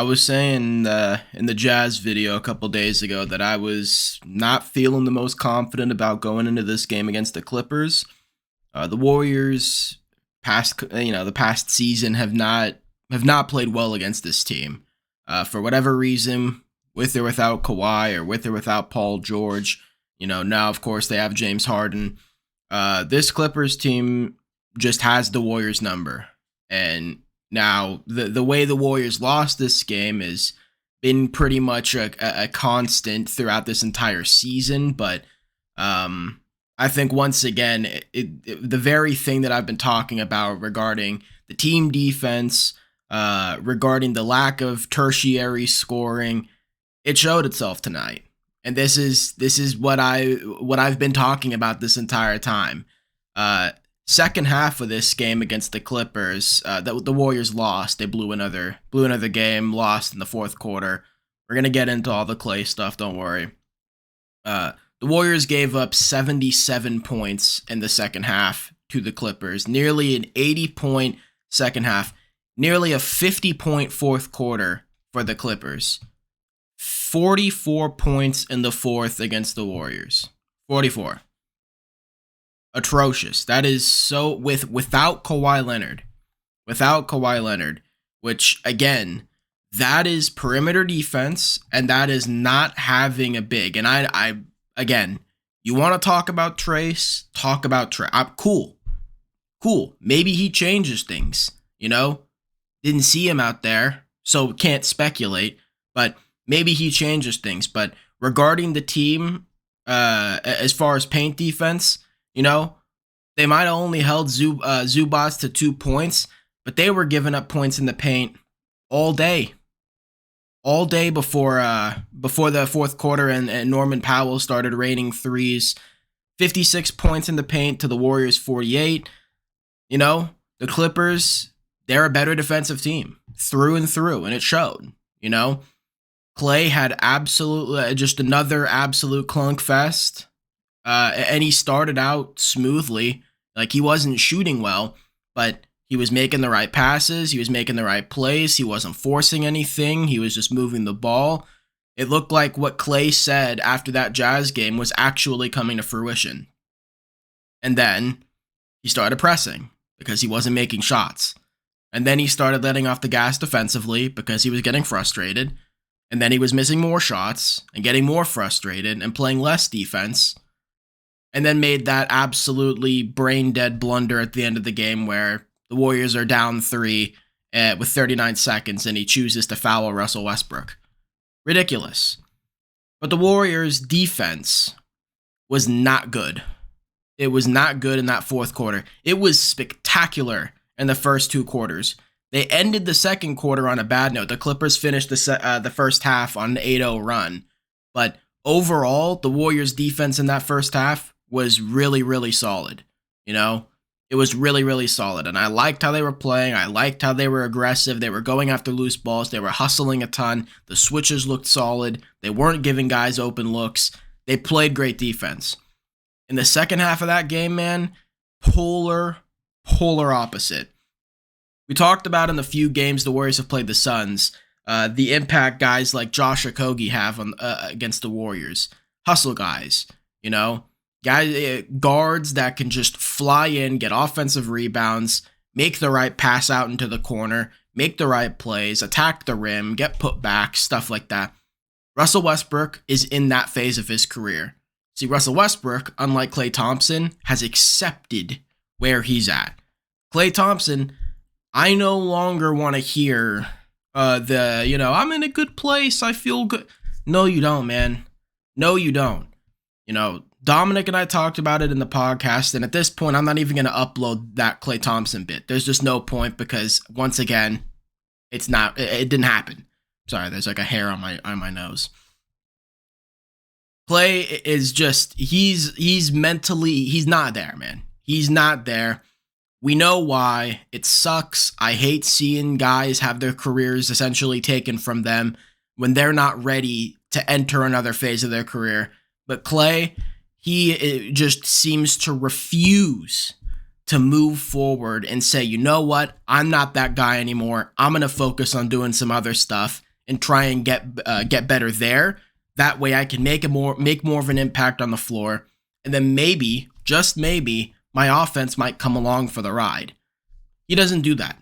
was saying in the Jazz video a couple days ago that I was not feeling the most confident about going into this game against the Clippers. The Warriors the past season have not played well against this team. For whatever reason, with or without Kawhi or with or without Paul George, now of course they have James Harden. This Clippers team just has the Warriors number. And now, the way the Warriors lost this game has been pretty much a constant throughout this entire season. But I think once again, the very thing that I've been talking about regarding the team defense, regarding the lack of tertiary scoring, it showed itself tonight. And this is what I've been talking about this entire time. Second half of this game against the Clippers, the Warriors lost. They blew another game, lost in the fourth quarter. We're gonna get into all the Clay stuff. Don't worry. The Warriors gave up 77 points in the second half to the Clippers, nearly an 80-point second half, nearly a 50-point fourth quarter for the Clippers. 44 points in the fourth against the Warriors. 44. Atrocious. That is so without Kawhi Leonard, which again, that is perimeter defense, and that is not having a big. And I again, you want to talk about Trace? Talk about Trace. Cool. Maybe he changes things. Didn't see him out there, so can't speculate. But maybe he changes things. But regarding the team, as far as paint defense. They might have only held Zubats to 2 points, but they were giving up points in the paint all day before the fourth quarter and Norman Powell started raining threes. 56 points in the paint to the Warriors 48. The Clippers, they're a better defensive team through and through, and it showed. Clay had just another absolute clunk fest. And he started out smoothly. Like, he wasn't shooting well, but he was making the right passes. He was making the right plays. He wasn't forcing anything. He was just moving the ball. It looked like what Clay said after that Jazz game was actually coming to fruition. And then he started pressing because he wasn't making shots. And then he started letting off the gas defensively because he was getting frustrated. And then he was missing more shots and getting more frustrated and playing less defense. And then made that absolutely brain-dead blunder at the end of the game where the Warriors are down 3 with 39 seconds and he chooses to foul Russell Westbrook. Ridiculous. But the Warriors' defense was not good. It was not good in that fourth quarter. It was spectacular in the first 2 quarters. They ended the second quarter on a bad note. The Clippers finished the first half on an 8-0 run. But overall, the Warriors' defense in that first half was really, really solid. It was really, really solid. And I liked how they were playing. I liked how they were aggressive. They were going after loose balls. They were hustling a ton. The switches looked solid. They weren't giving guys open looks. They played great defense. In the second half of that game, man, polar opposite. We talked about in the few games the Warriors have played the Suns, the impact guys like Josh Okogie have on against the Warriors. Hustle guys, Guys, guards that can just fly in, get offensive rebounds, make the right pass out into the corner, make the right plays, attack the rim, get put back, stuff like that. Russell Westbrook is in that phase of his career. See, Russell Westbrook, unlike Klay Thompson, has accepted where he's at. Klay Thompson, I no longer want to hear I'm in a good place, I feel good. No, you don't, man. No, you don't. Dominic and I talked about it in the podcast, and at this point, I'm not even going to upload that Klay Thompson bit. There's just no point because, once again, it didn't happen. Sorry, there's like a hair on my nose. Klay is just, he's mentally, he's not there, man. He's not there. We know why. It sucks. I hate seeing guys have their careers essentially taken from them when they're not ready to enter another phase of their career. But Klay, he just seems to refuse to move forward and say, you know what? I'm not that guy anymore. I'm going to focus on doing some other stuff. and try and get better there. That way I can make more of an impact on the floor, and then maybe, just maybe, my offense might come along for the ride. He doesn't do that.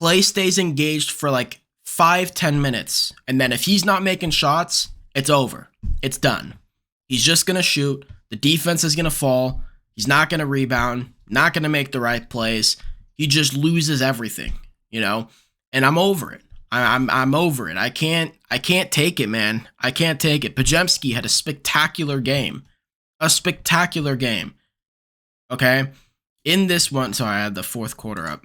Klay stays engaged for like 5-10 minutes, and then if he's not making shots, it's over. It's done. He's just going to shoot. The defense is going to fall. He's not going to rebound, not going to make the right plays. He just loses everything, you know? And I'm over it. I'm over it. I can't take it, man. I can't take it. Podziemski had a spectacular game. A spectacular game. Okay? In this one, sorry, I had the fourth quarter up.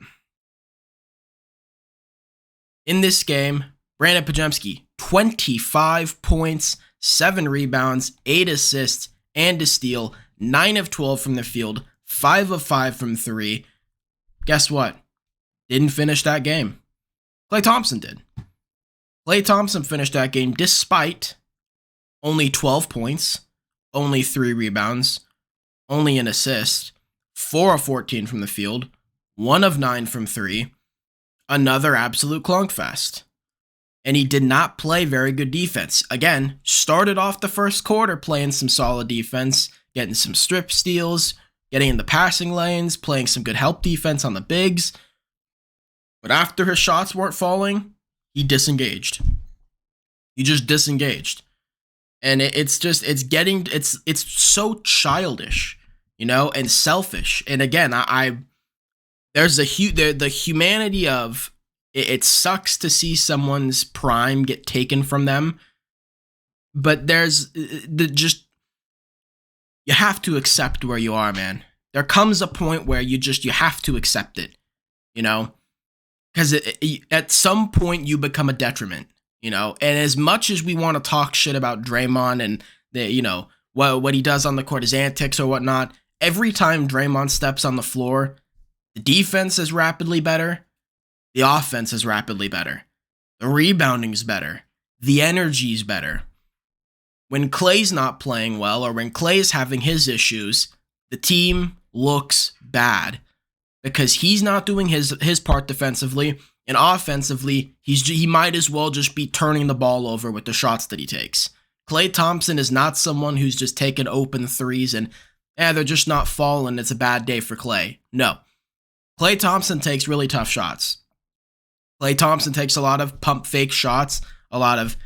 In this game, Brandon Podziemski, 25 points, 7 rebounds, 8 assists, and a steal, 9 of 12 from the field, 5 of 5 from 3. Guess what? Didn't finish that game. Klay Thompson did. Klay Thompson finished that game despite only 12 points, only 3 rebounds, only an assist, 4 of 14 from the field, 1 of 9 from 3, another absolute clunk fest. And he did not play very good defense. Again, started off the first quarter playing some solid defense, getting some strip steals, getting in the passing lanes, playing some good help defense on the bigs. But after his shots weren't falling, he disengaged. He just disengaged. And it's so childish, you know, and selfish. And again, there's the humanity of it sucks to see someone's prime get taken from them, but there's you have to accept where you are, man. There comes a point where you have to accept it, you know, because at some point you become a detriment, you know. And as much as we want to talk shit about Draymond and what he does on the court, his antics or whatnot, every time Draymond steps on the floor, the defense is rapidly better. The offense is rapidly better. The rebounding's better. The energy's better. When Klay's not playing well or when Klay's having his issues, the team looks bad because he's not doing his part defensively, and offensively, he might as well just be turning the ball over with the shots that he takes. Klay Thompson is not someone who's just taking open threes and they're just not falling. It's a bad day for Klay. No. Klay Thompson takes really tough shots. Klay Thompson takes a lot of pump fake shots, a lot of,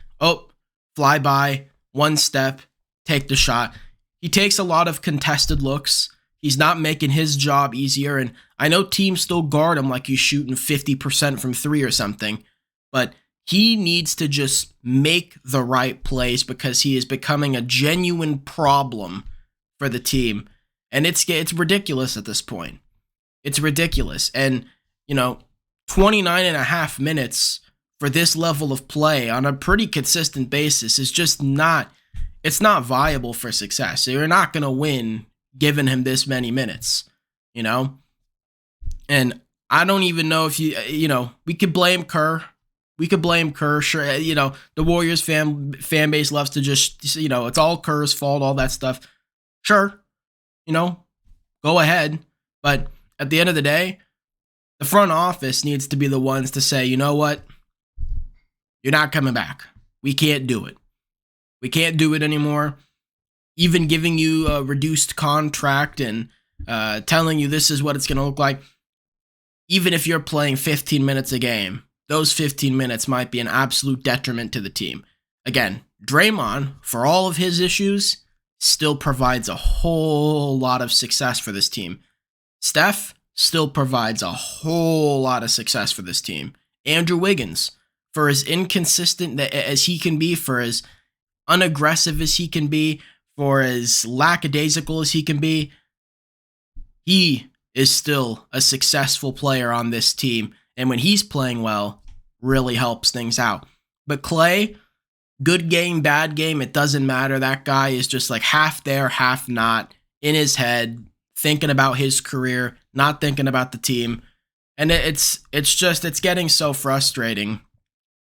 fly by, one step, take the shot. He takes a lot of contested looks. He's not making his job easier, and I know teams still guard him like he's shooting 50% from 3 or something, but he needs to just make the right plays because he is becoming a genuine problem for the team, and it's ridiculous at this point. It's ridiculous, and, 29 and a half minutes for this level of play on a pretty consistent basis is just it's not viable for success. So you're not going to win giving him this many minutes, And I don't even know if we could blame Kerr. Sure. The Warriors fan base loves to just, it's all Kerr's fault, all that stuff. Sure. Go ahead. But at the end of the day, the front office needs to be the ones to say, you know what? You're not coming back. We can't do it. We can't do it anymore. Even giving you a reduced contract and telling you this is what it's going to look like. Even if you're playing 15 minutes a game, those 15 minutes might be an absolute detriment to the team. Again, Draymond, for all of his issues, still provides a whole lot of success for this team. Steph still provides a whole lot of success for this team. Andrew Wiggins, for as inconsistent as he can be, for as unaggressive as he can be, for as lackadaisical as he can be, he is still a successful player on this team. And when he's playing well, really helps things out. But Klay, good game, bad game, it doesn't matter. That guy is just like half there, half not, in his head, thinking about his career, not thinking about the team. And it's getting so frustrating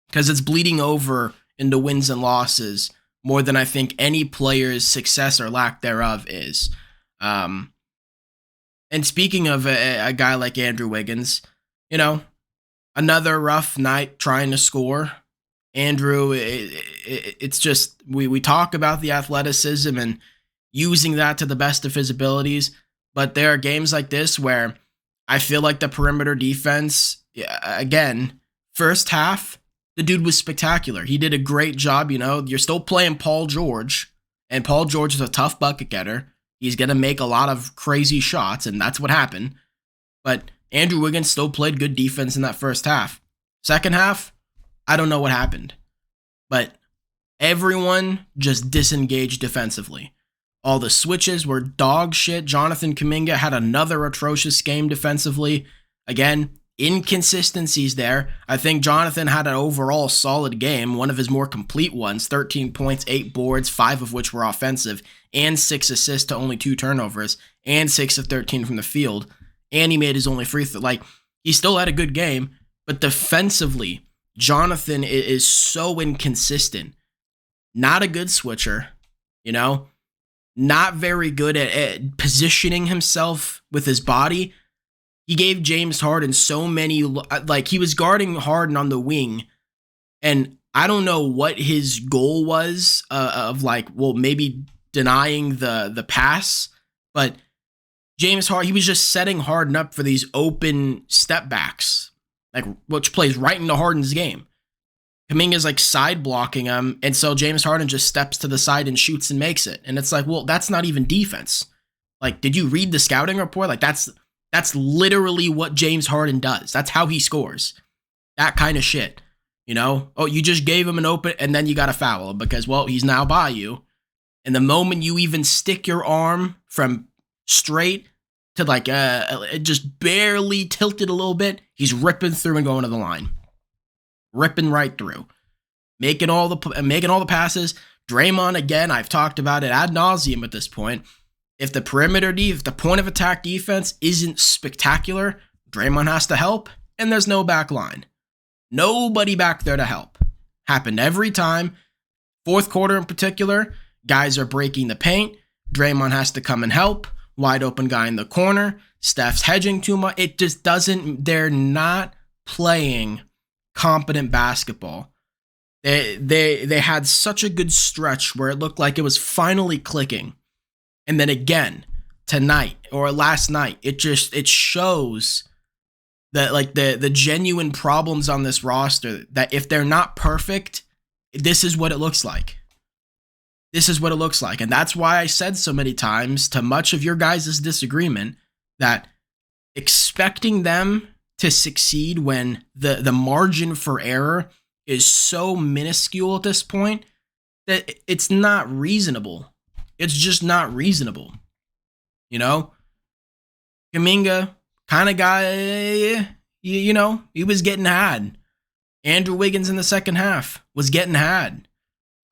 because it's bleeding over into wins and losses more than I think any player's success or lack thereof is. And speaking of a guy like Andrew Wiggins, another rough night trying to score. Andrew, it's just we talk about the athleticism and using that to the best of his abilities, but there are games like this where I feel like the perimeter defense, again, first half, the dude was spectacular. He did a great job. You're still playing Paul George, and Paul George is a tough bucket getter. He's going to make a lot of crazy shots, and that's what happened. But Andrew Wiggins still played good defense in that first half. Second half, I don't know what happened. But everyone just disengaged defensively. All the switches were dog shit. Jonathan Kuminga had another atrocious game defensively. Again, inconsistencies there. I think Jonathan had an overall solid game, one of his more complete ones, 13 points, 8 boards, 5 of which were offensive, and 6 assists to only 2 turnovers, and 6 of 13 from the field, and he made his only free throw. He still had a good game, but defensively, Jonathan is so inconsistent. Not a good switcher, not very good at positioning himself with his body. He gave James Harden so many, he was guarding Harden on the wing, and I don't know what his goal was of maybe denying the pass, but James Harden, he was just setting Harden up for these open step backs, which plays right into Harden's game. Kuminga's side blocking him, and so James Harden just steps to the side and shoots and makes it. And it's that's not even defense. Did you read the scouting report? That's literally what James Harden does. That's how he scores. That kind of shit. Oh, you just gave him an open, and then you got to foul him because, he's now by you. And the moment you even stick your arm from straight to it just barely tilted a little bit, he's ripping through and going to the line. Ripping right through. Making all the passes. Draymond, again, I've talked about it ad nauseum at this point. If the if the point of attack defense isn't spectacular, Draymond has to help, and there's no back line. Nobody back there to help. Happened every time. Fourth quarter in particular, guys are breaking the paint. Draymond has to come and help. Wide open guy in the corner. Steph's hedging too much. It just doesn't, they're not playing competent basketball. They had such a good stretch where it looked like it was finally clicking. And then again, tonight or last night, it shows that the genuine problems on this roster, that if they're not perfect, this is what it looks like. This is what it looks like. And that's why I said so many times, to much of your guys' disagreement, that expecting them to succeed when the margin for error is so minuscule at this point, that it's not reasonable. It's just not reasonable. Kuminga, kind of guy, he was getting had. Andrew Wiggins in the second half was getting had.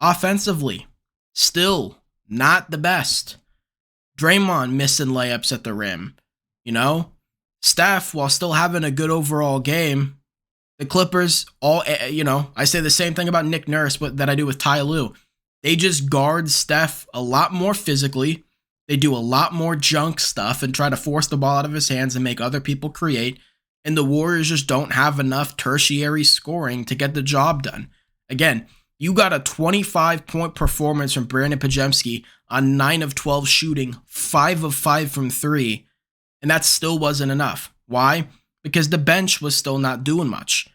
Offensively, still not the best. Draymond missing layups at the rim. Steph, while still having a good overall game, the Clippers, I say the same thing about Nick Nurse, but that I do with Ty Lue. They just guard Steph a lot more physically. They do a lot more junk stuff and try to force the ball out of his hands and make other people create. And the Warriors just don't have enough tertiary scoring to get the job done. Again, you got a 25-point performance from Brandon Podziemski on 9 of 12 shooting, 5 of 5 from 3, and that still wasn't enough. Why? Because the bench was still not doing much.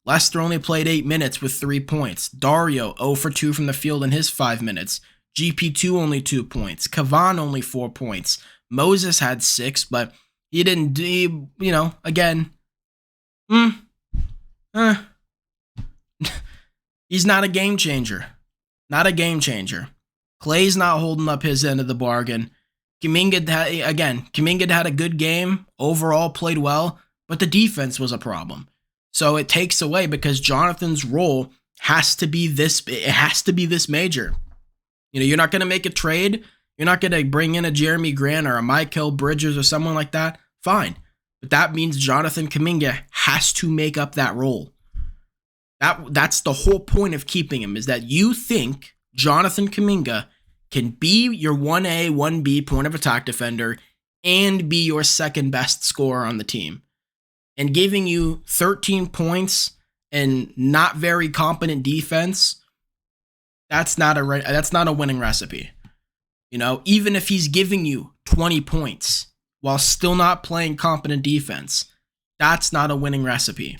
Lester only played 8 minutes with 3 points. Dario 0 for 2 from the field in his 5 minutes. GP2 only 2 points. Kavan only 4 points. Moses had 6, but he didn't do, again, he's not a game changer. Not a game changer. Clay's not holding up his end of the bargain. Kuminga had a good game. Overall played well, but the defense was a problem. So it takes away, because Jonathan's role has to be this major. You're not going to make a trade. You're not going to bring in a Jeremy Grant or a Mikal Bridges or someone like that. Fine. But that means Jonathan Kuminga has to make up that role. That's the whole point of keeping him, is that you think Jonathan Kuminga can be your 1A, 1B point of attack defender and be your second best scorer on the team. And giving you 13 points and not very competent defense, that's not a winning recipe. You know, even if he's giving you 20 points while still not playing competent defense, that's not a winning recipe.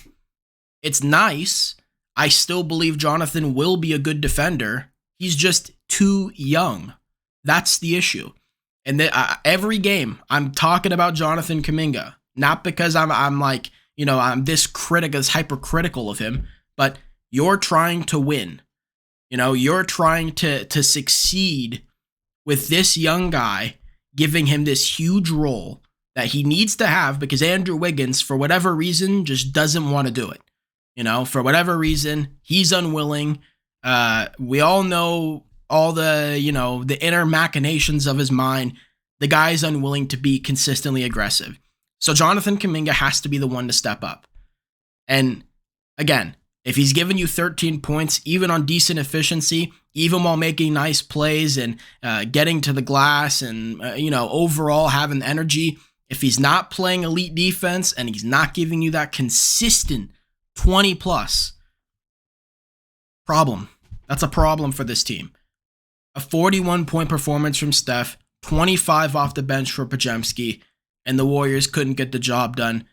It's nice. I still believe Jonathan will be a good defender. He's just too young. That's the issue. And every game, I'm talking about Jonathan Kuminga. Not because I'm like, you know, I'm this hypercritical of him, but you're trying to win. You know, you're trying to succeed with this young guy, giving him this huge role that he needs to have because Andrew Wiggins, for whatever reason, just doesn't want to do it. You know, for whatever reason, he's unwilling. We all know all the, you know, the inner machinations of his mind. The guy's unwilling to be consistently aggressive. So Jonathan Kuminga has to be the one to step up. And again, if he's giving you 13 points, even on decent efficiency, even while making nice plays and getting to the glass and, you know, overall having energy, if he's not playing elite defense and he's not giving you that consistent 20 plus, problem. That's a problem for this team. A 41-point performance from Steph, 25 off the bench for Podziemski, and the Warriors couldn't get the job done.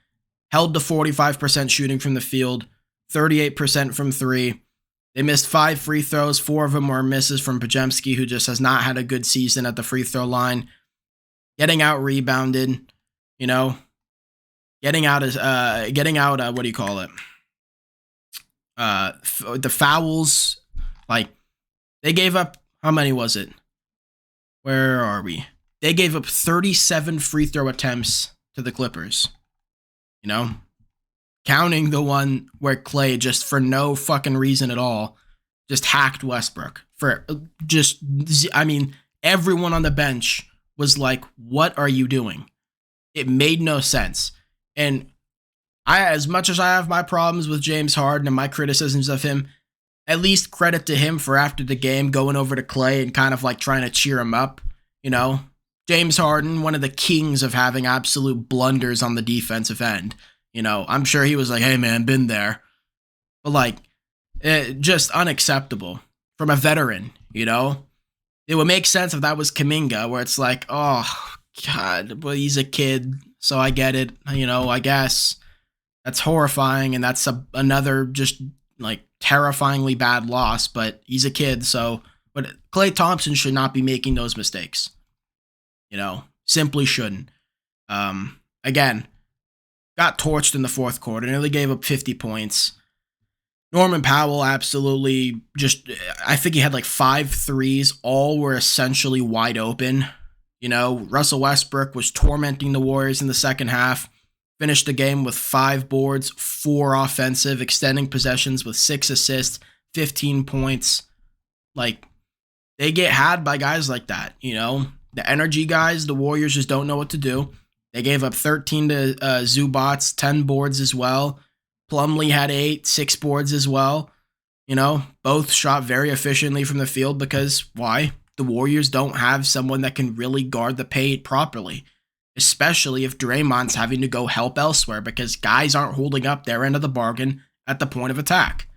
Held to 45% shooting from the field, 38% from three. They missed 5 free throws. 4 of them were misses from Podziemski, who just has not had a good season at the free throw line. Getting out rebounded, you know, getting out, what do you call it? The fouls, like, they gave up, how many was it? Where are we? They gave up 37 free throw attempts to the Clippers. You know? Counting the one where Clay, just for no fucking reason at all, just hacked Westbrook. Everyone on the bench was like, what are you doing? It made no sense. And as much as I have my problems with James Harden and my criticisms of him, at least credit to him for after the game going over to Clay and kind of like trying to cheer him up. You know, James Harden, one of the kings of having absolute blunders on the defensive end. You know, I'm sure he was like, hey man, been there. But like, just unacceptable from a veteran, you know? It would make sense if that was Kuminga, where it's like, oh, God, but he's a kid, so I get it. You know, I guess that's horrifying, and that's another just like terrifyingly bad loss, but he's a kid, so. But Klay Thompson should not be making those mistakes. You know, simply shouldn't. Again, got torched in the fourth quarter, nearly gave up 50 points. Norman Powell absolutely just, I think he had like 5 threes. All were essentially wide open. You know, Russell Westbrook was tormenting the Warriors in the second half. Finished the game with 5 boards, 4 offensive, extending possessions with 6 assists, 15 points. Like, they get had by guys like that, you know? The energy guys, the Warriors just don't know what to do. They gave up 13 to Zubats, 10 boards as well. Plumlee had 8, 6 boards as well. You know, both shot very efficiently from the field because, why? The Warriors don't have someone that can really guard the paint properly, especially if Draymond's having to go help elsewhere because guys aren't holding up their end of the bargain at the point of attack.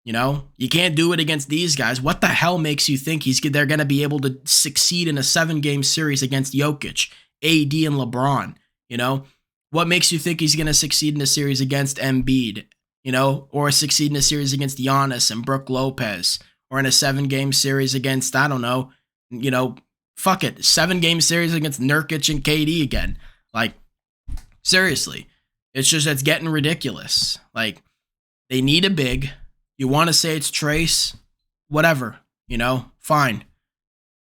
You know, you can't do it against these guys. What the hell makes you think they're going to be able to succeed in a 7-game series against Jokic, AD, and LeBron? You know, what makes you think he's going to succeed in a series against Embiid, you know, or succeed in a series against Giannis and Brook Lopez, or in a 7-game series against, I don't know, you know, fuck it, 7-game series against Nurkic and KD again? Like, seriously, it's getting ridiculous. Like, they need a big. You want to say it's Trace, whatever, you know, fine.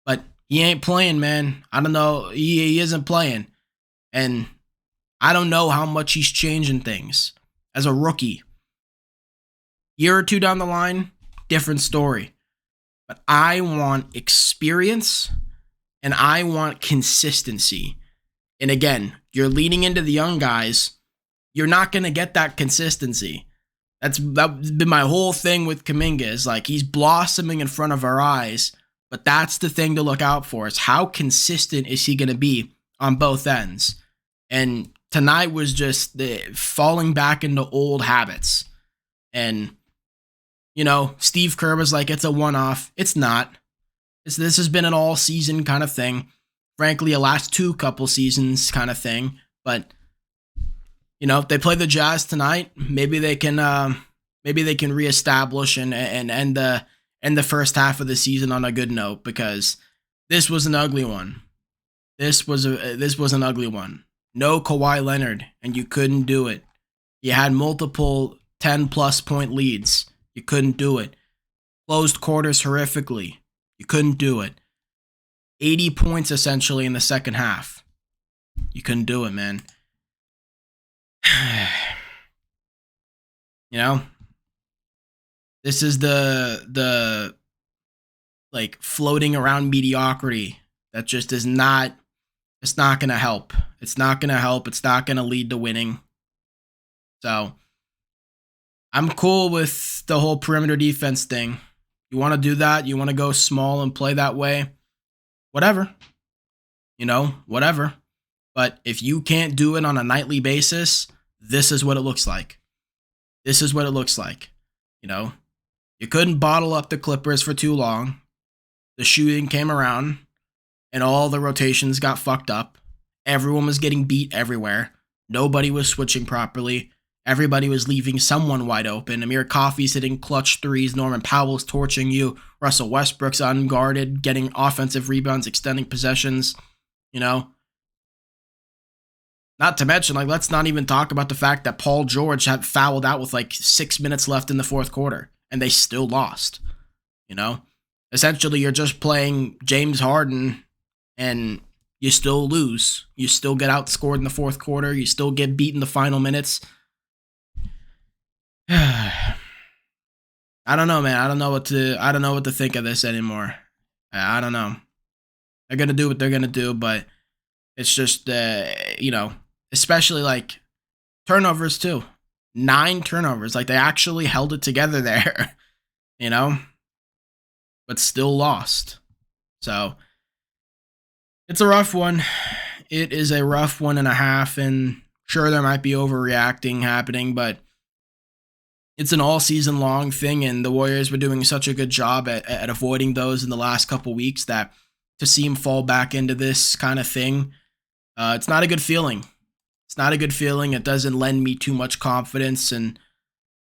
But he ain't playing, man. I don't know. He isn't playing. And I don't know how much he's changing things as a rookie. Year or 2 down the line, different story. But I want experience and I want consistency. And again, you're leaning into the young guys. You're not going to get that consistency. That's been my whole thing with Kuminga, is like he's blossoming in front of our eyes, but that's the thing to look out for, is how consistent is he going to be on both ends? And tonight was just the falling back into old habits. And, Steve Kerr was like, it's a one-off. It's not. This has been an all-season kind of thing. Frankly, a last couple seasons kind of thing. But, if they play the Jazz tonight, maybe they can reestablish and end the first half of the season on a good note, because this was an ugly one. This was an ugly one. No Kawhi Leonard, and you couldn't do it. You had multiple 10-plus point leads. You couldn't do it. Closed quarters horrifically. You couldn't do it. 80 points essentially in the second half. You couldn't do it, man. This is the like floating around mediocrity that just is not. It's not gonna help. It's not gonna help. It's not gonna lead to winning. So I'm cool with the whole perimeter defense thing. You want to do that? You want to go small and play that way? Whatever. Whatever. But if you can't do it on a nightly basis, this is what it looks like. This is what it looks like. You couldn't bottle up the Clippers for too long. The shooting came around, and all the rotations got fucked up. Everyone was getting beat everywhere. Nobody was switching properly. Everybody was leaving someone wide open. Amir Coffey's hitting clutch threes. Norman Powell's torching you. Russell Westbrook's unguarded, getting offensive rebounds, extending possessions. Not to mention, let's not even talk about the fact that Paul George had fouled out with 6 minutes left in the fourth quarter, and they still lost. Essentially, you're just playing James Harden, and you still lose. You still get outscored in the fourth quarter. You still get beat in the final minutes. I don't know, man. I don't know what to think of this anymore. I don't know. They're gonna do what they're gonna do, but it's just especially turnovers too. 9 turnovers. They actually held it together there. But still lost. So it's a rough one. It is a rough 1.5, and sure, there might be overreacting happening, but it's an all season long thing, and the Warriors were doing such a good job at avoiding those in the last couple weeks that to see them fall back into this kind of thing, it's not a good feeling. It's not a good feeling. It doesn't lend me too much confidence, and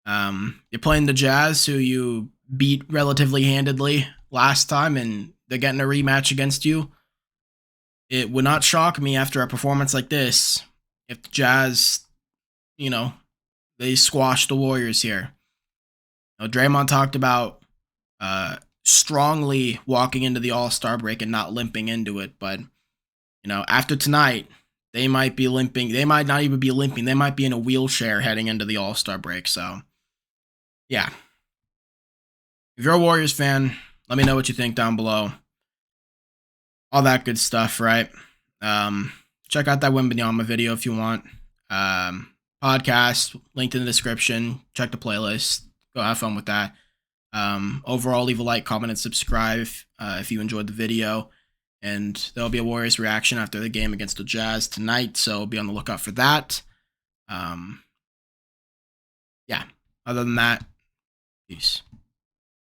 you're playing the Jazz, who you beat relatively handedly last time, and they're getting a rematch against you. It would not shock me after a performance like this if the Jazz, they squashed the Warriors here. Draymond talked about strongly walking into the All-Star break and not limping into it, but after tonight, they might be limping. They might not even be limping. They might be in a wheelchair heading into the All-Star break. So, yeah. If you're a Warriors fan, let me know what you think down below. All that good stuff, right? Check out that Wembanyama video if you want. Podcast, linked in the description. Check the playlist. Go have fun with that. Overall, leave a like, comment, and subscribe if you enjoyed the video. And there'll be a Warriors reaction after the game against the Jazz tonight, so be on the lookout for that. Yeah, other than that, peace.